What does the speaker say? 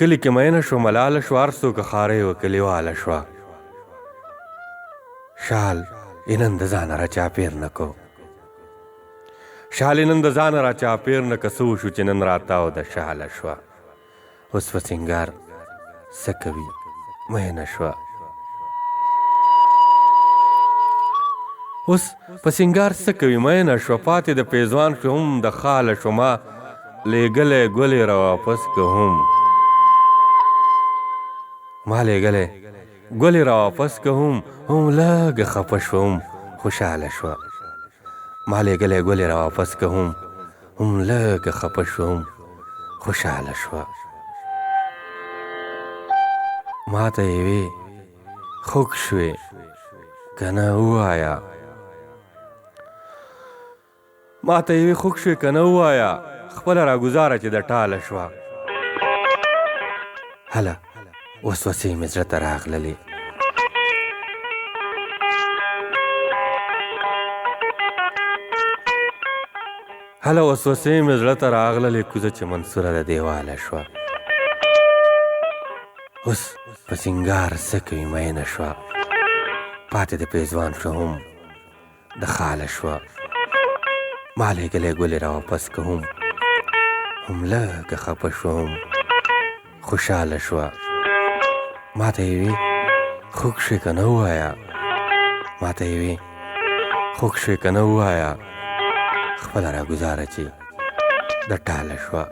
کلي کې مینه شوه ملاله شوه هر څوک خارۍ وه کلیواله شوه شال یې نن د ځانه را چاپېر نه کو شال یې نن د ځانه را چاپېر نه که څه وشو چې نن راتاو د شاله شوه اوس په سینګار څه کوي مینه شوه اوس په سینګار څه کوي مینه شوه پاتې د پیزوان شو هم د خاله شو ما لیږلی ګلې را واپس که هم ما لیږلی ګلې را واپس که هم لږه خفه شوم خوشحاله شوه ما لیږلی ګلې را واپس که هم لږه خفه شوم خوشحاله شوه ما ته یې وې خوږ شوې که نه ووایه ما ته یې وې خوږ شوې که نه ووایه خپله راګوزاره چې د ټاله شوه هله وسوسې مې زړه ته راغللې هله وسوسې مې زړه ته راغللې کوزه چې منصوره د دیواله شوه اوس په سینګار څه کوي مینه شوه پاتې د پیزوان شو هم د خاله شوه ما لیږلی ګلې را واپس که هم لږه خفه شوم خوشحاله شوه ما ته یې وې خوږ شوې که نه ووایه ما ته یې وې خوږ شوې که نه ووایه خپله راګوزاره چې د ټاله شوه